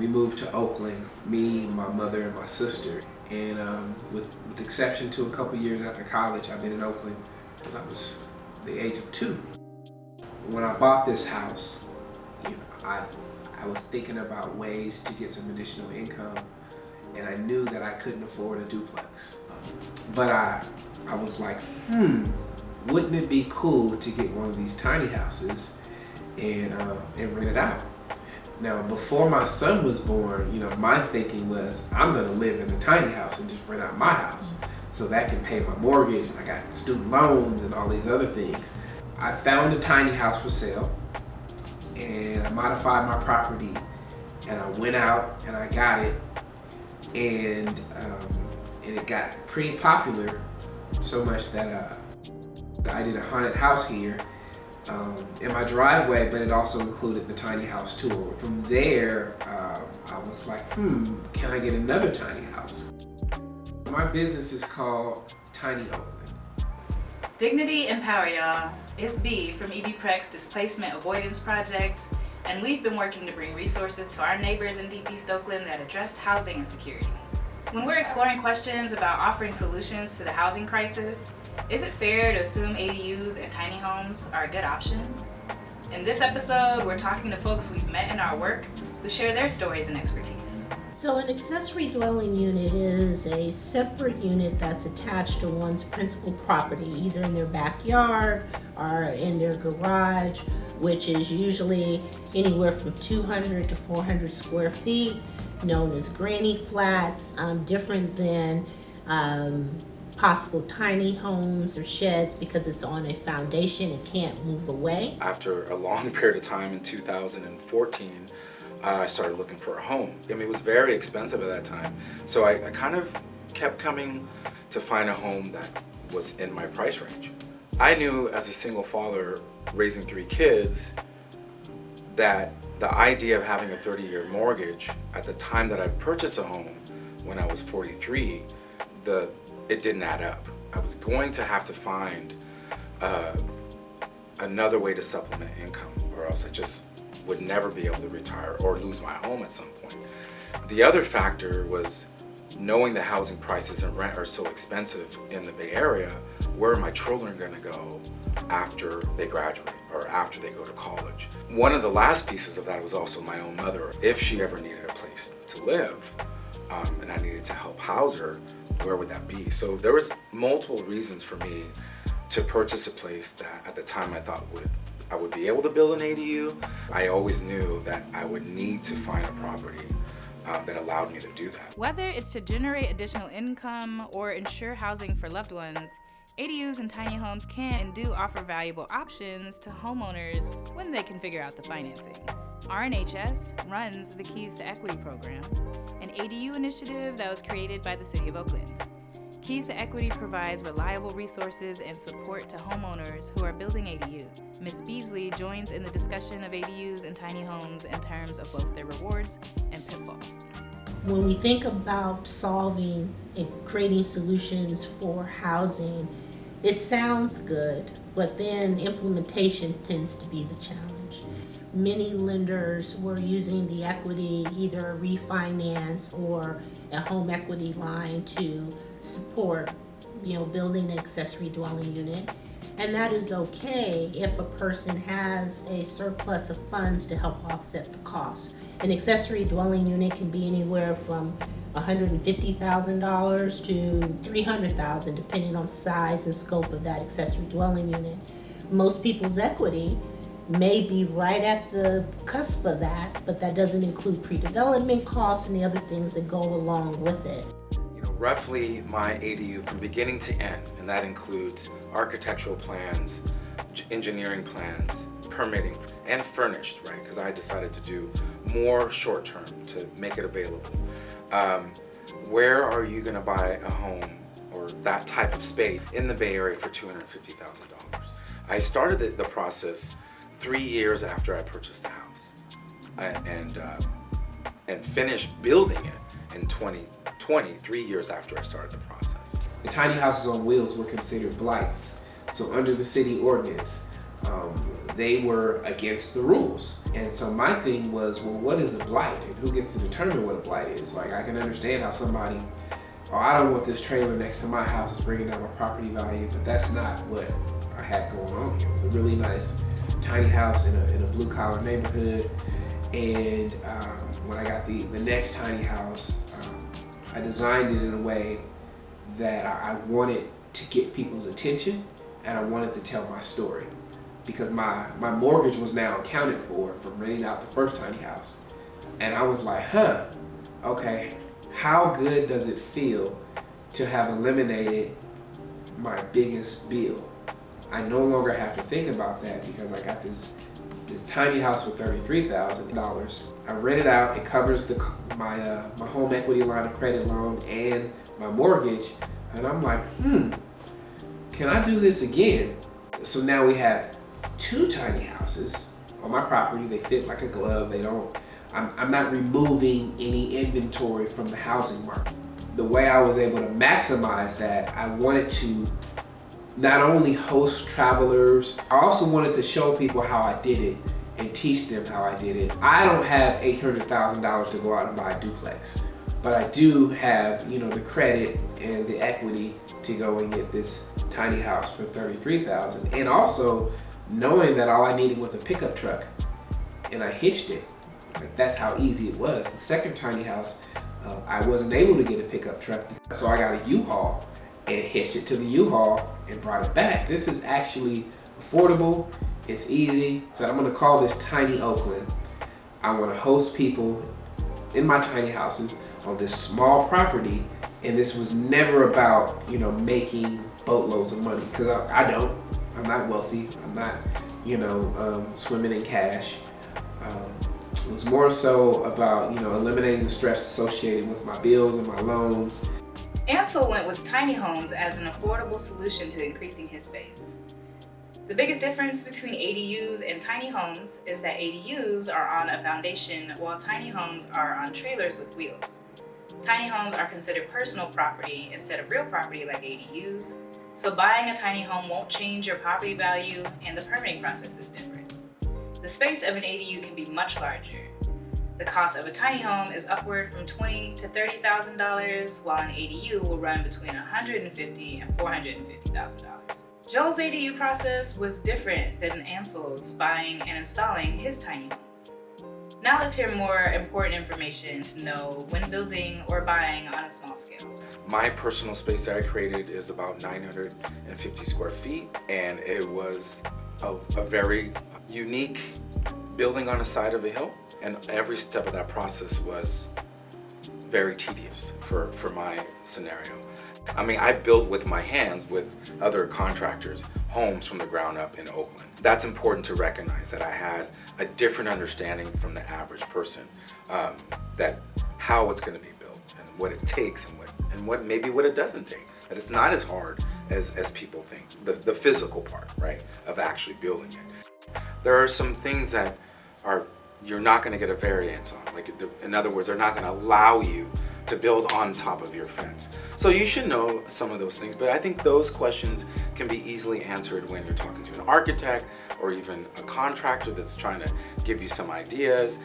We moved to Oakland, me, my mother, and my sister. And with exception to a couple years after college, I've been in Oakland since I was the age of 2. When I bought this house, I was thinking about ways to get some additional income, and I knew that I couldn't afford a duplex. But I was like, wouldn't it be cool to get one of these tiny houses and rent it out? Now, before my son was born, my thinking was, I'm gonna live in a tiny house and just rent out my house so that can pay my mortgage, and I got student loans and all these other things. I found a tiny house for sale, and I modified my property, and I went out and I got it, and it got pretty popular, so much that I did a haunted house here in my driveway, but it also included the tiny house tour. From there, I was like, can I get another tiny house? My business is called Tiny Oakland. Dignity and power, y'all. It's B from EBPREC's Displacement Avoidance Project, and we've been working to bring resources to our neighbors in deep East Oakland that address housing insecurity. When we're exploring questions about offering solutions to the housing crisis, is it fair to assume ADUs and tiny homes are a good option? In this episode, we're talking to folks we've met in our work who share their stories and expertise. So an accessory dwelling unit is a separate unit that's attached to one's principal property, either in their backyard or in their garage, which is usually anywhere from 200 to 400 square feet, known as granny flats, different than possible tiny homes or sheds because it's on a foundation, it can't move away. After a long period of time in 2014, I started looking for a home. I mean, it was very expensive at that time, so I kind of kept coming to find a home that was in my price range. I knew as a single father raising 3 kids that the idea of having a 30-year mortgage at the time that I purchased a home when I was 43, it didn't add up. I was going to have to find another way to supplement income, or else I just would never be able to retire or lose my home at some point. The other factor was knowing the housing prices and rent are so expensive in the Bay Area. Where are my children going to go after they graduate or after they go to college? One of the last pieces of that was also my own mother. If she ever needed a place to live and I needed to help house her, where would that be? So there was multiple reasons for me to purchase a place that at the time I thought I would be able to build an ADU. I always knew that I would need to find a property that allowed me to do that. Whether it's to generate additional income or ensure housing for loved ones, ADUs and tiny homes can and do offer valuable options to homeowners when they can figure out the financing. RNHS runs the Keys to Equity program, an ADU initiative that was created by the City of Oakland. Keys to Equity provides reliable resources and support to homeowners who are building ADU. Ms. Beasely joins in the discussion of ADUs and tiny homes in terms of both their rewards and pitfalls. When we think about solving and creating solutions for housing, it sounds good, but then implementation tends to be the challenge. Many lenders were using the equity, either a refinance or a home equity line to support, building an accessory dwelling unit. And that is okay if a person has a surplus of funds to help offset the cost. An accessory dwelling unit can be anywhere from $150,000 to $300,000, depending on size and scope of that accessory dwelling unit. Most people's equity may be right at the cusp of that, but that doesn't include pre-development costs and the other things that go along with it. Roughly my ADU from beginning to end, and that includes architectural plans, engineering plans, permitting, and furnished, right? Because I decided to do more short-term to make it available. Where are you going to buy a home or that type of space in the Bay Area for $250,000? I started the process 3 years after I purchased the house, and finished building it in 2020, 3 years after I started the process. The tiny houses on wheels were considered blights. So under the city ordinance, they were against the rules. And so my thing was, well, what is a blight? And who gets to determine what a blight is? Like, I can understand how somebody, oh, I don't want this trailer next to my house, it's bringing down my property value, but that's not what I had going on here. It was a really nice tiny house in a blue collar neighborhood. And when I got the next tiny house, I designed it in a way that I wanted to get people's attention, and I wanted to tell my story. Because my mortgage was now accounted for from renting out the first tiny house. And I was like, okay, how good does it feel to have eliminated my biggest bill? I no longer have to think about that because I got this tiny house for $33,000. I rent it out, it covers my home equity line of credit loan and my mortgage. And I'm like, can I do this again? So now we have 2 tiny houses on my property. They fit like a glove. I'm not removing any inventory from the housing market. The way I was able to maximize that, I wanted to not only host travelers, I also wanted to show people how I did it and teach them how I did it. I don't have $800,000 to go out and buy a duplex, but I do have, the credit and the equity to go and get this tiny house for $33,000. And also knowing that all I needed was a pickup truck and I hitched it. Like, that's how easy it was. The second tiny house, I wasn't able to get a pickup truck, so I got a U-Haul and hitched it to the U-Haul and brought it back. This is actually affordable, it's easy. So I'm gonna call this Tiny Oakland. I wanna host people in my tiny houses on this small property, and this was never about, making boatloads of money, because I'm not wealthy, I'm not, swimming in cash. It was more so about, eliminating the stress associated with my bills and my loans. Ansel went with tiny homes as an affordable solution to increasing his space. The biggest difference between ADUs and tiny homes is that ADUs are on a foundation while tiny homes are on trailers with wheels. Tiny homes are considered personal property instead of real property like ADUs, so buying a tiny home won't change your property value and the permitting process is different. The space of an ADU can be much larger. The cost of a tiny home is upward from $20,000 to $30,000, while an ADU will run between $150,000 and $450,000. Joel's ADU process was different than Ansel's buying and installing his tiny homes. Now let's hear more important information to know when building or buying on a small scale. My personal space that I created is about 950 square feet, and it was a very unique building on the side of a hill. And every step of that process was very tedious for my scenario. I mean, I built with my hands with other contractors homes from the ground up in Oakland. That's important to recognize, that I had a different understanding from the average person, that how it's going to be built and what it takes and what it doesn't take. That it's not as hard as people think. The physical part, right, of actually building it. There are some things that you're not going to get a variance on. Like, in other words, they're not going to allow you to build on top of your fence. So you should know some of those things, but I think those questions can be easily answered when you're talking to an architect or even a contractor that's trying to give you some ideas.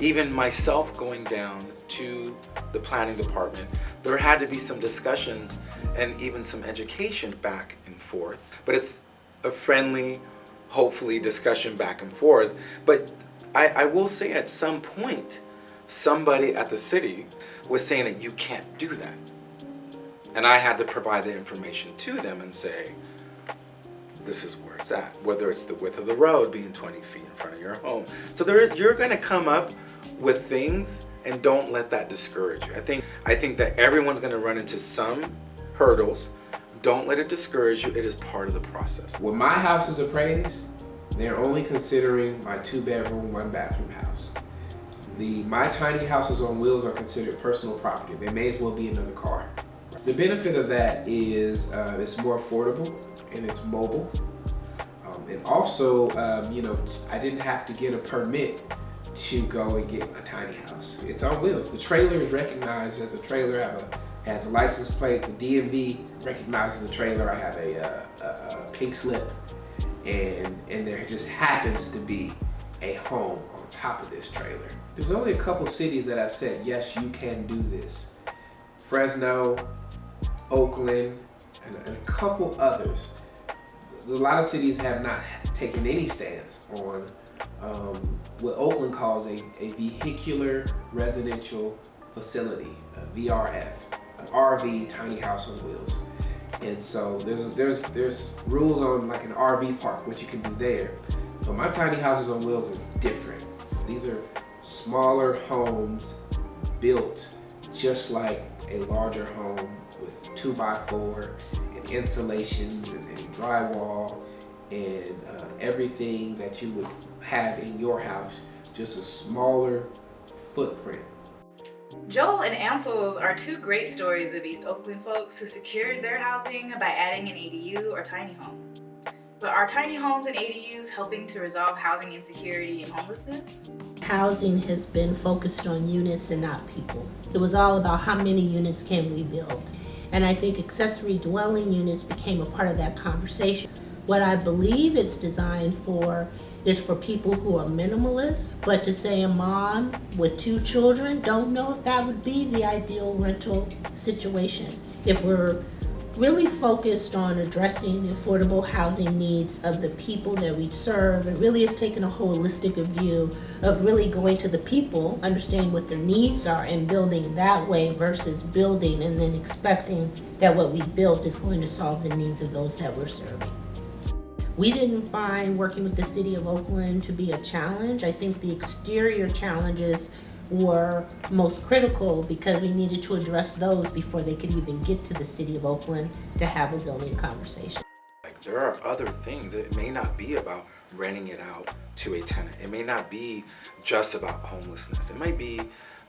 Even myself going down to the planning department, there had to be some discussions and even some education back and forth. But it's a friendly, hopefully, discussion back and forth. But I will say, at some point, somebody at the city was saying that you can't do that. And I had to provide the information to them and say, this is where it's at. Whether it's the width of the road being 20 feet in front of your home. So you're gonna come up with things, and don't let that discourage you. I think that everyone's gonna run into some hurdles. Don't let it discourage you. It is part of the process. When my house is appraised, they're only considering my 2-bedroom, 1-bathroom house. My tiny houses on wheels are considered personal property. They may as well be another car. The benefit of that is it's more affordable and it's mobile. And also, I didn't have to get a permit to go and get a tiny house. It's on wheels. The trailer is recognized as a trailer. Has a license plate. The DMV recognizes the trailer. I have a pink slip. and there just happens to be a home on top of this trailer. There's only a couple cities that have said, yes, you can do this. Fresno, Oakland, and a couple others. A lot of cities have not taken any stance on what Oakland calls a vehicular residential facility, a VRF, an RV, tiny house on wheels. And so there's rules on like an RV park, what you can do there. But my tiny houses on wheels are different. These are smaller homes built just like a larger home with 2x4 and insulation and drywall and everything that you would have in your house, just a smaller footprint. Joel and Ansel's are two great stories of East Oakland folks who secured their housing by adding an ADU or tiny home. But are tiny homes and ADUs helping to resolve housing insecurity and homelessness? Housing has been focused on units and not people. It was all about how many units can we build. And I think accessory dwelling units became a part of that conversation. What I believe it's designed for is for people who are minimalists, but to say a mom with 2 children, don't know if that would be the ideal rental situation. If we're really focused on addressing the affordable housing needs of the people that we serve, it really is taking a holistic view of really going to the people, understanding what their needs are and building that way versus building and then expecting that what we built is going to solve the needs of those that we're serving. We didn't find working with the city of Oakland to be a challenge. I think the exterior challenges were most critical because we needed to address those before they could even get to the city of Oakland to have a zoning conversation. Like, there are other things. It may not be about renting it out to a tenant. It may not be just about homelessness. It might be,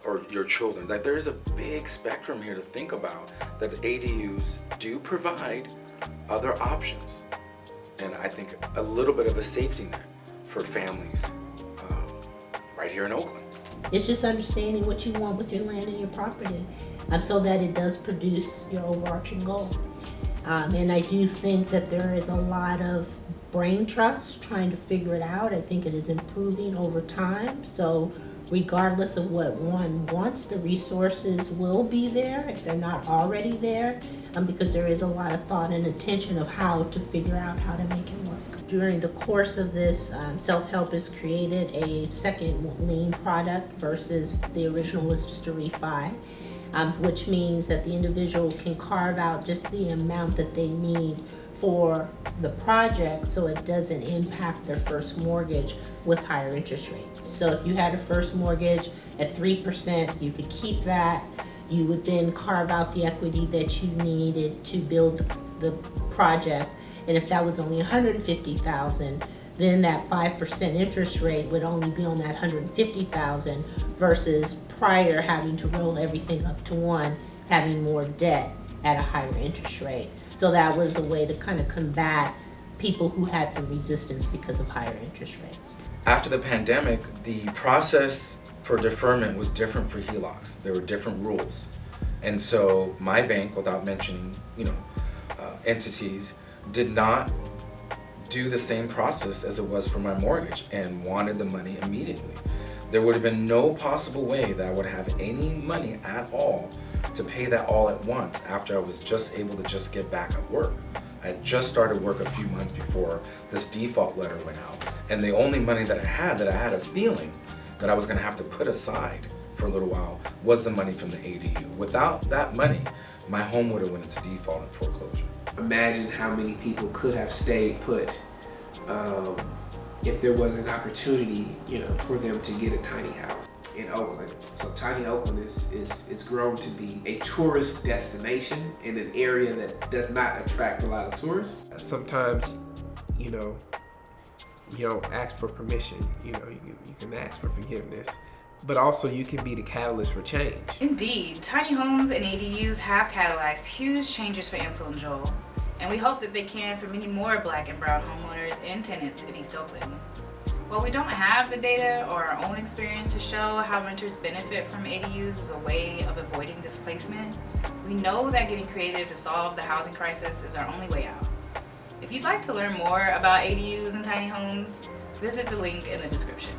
or your children. Like, there's a big spectrum here to think about that ADUs do provide other options. And I think a little bit of a safety net for families right here in Oakland. It's just understanding what you want with your land and your property so that it does produce your overarching goal. And I do think that there is a lot of brain trust trying to figure it out. I think it is improving over time. So regardless of what one wants, the resources will be there if they're not already there, because there is a lot of thought and attention of how to figure out how to make it work. During the course of this, Self-Help has created a second lien product versus the original was just a refi, which means that the individual can carve out just the amount that they need for the project so it doesn't impact their first mortgage with higher interest rates. So if you had a first mortgage at 3%, you could keep that. You would then carve out the equity that you needed to build the project. And if that was only $150,000, then that 5% interest rate would only be on that $150,000 versus prior having to roll everything up to one, having more debt at a higher interest rate. So that was a way to kind of combat people who had some resistance because of higher interest rates. After the pandemic, the process for deferment was different for HELOCs. There were different rules. And so my bank, without mentioning, entities, did not do the same process as it was for my mortgage and wanted the money immediately. There would have been no possible way that I would have any money at all to pay that all at once after I was just able to just get back at work. I had just started work a few months before this default letter went out, and the only money that I had a feeling that I was gonna have to put aside for a little while was the money from the ADU. Without that money, my home would have went into default and foreclosure. Imagine how many people could have stayed put if there was an opportunity, for them to get a tiny house in Oakland. So tiny Oakland is grown to be a tourist destination in an area that does not attract a lot of tourists. Sometimes, you don't ask for permission. You can ask for forgiveness, but also you can be the catalyst for change. Indeed, tiny homes and ADUs have catalyzed huge changes for Ansel and Joel, and we hope that they can for many more Black and brown homeowners and tenants in East Oakland. While we don't have the data or our own experience to show how renters benefit from ADUs as a way of avoiding displacement, we know that getting creative to solve the housing crisis is our only way out. If you'd like to learn more about ADUs and tiny homes, visit the link in the description.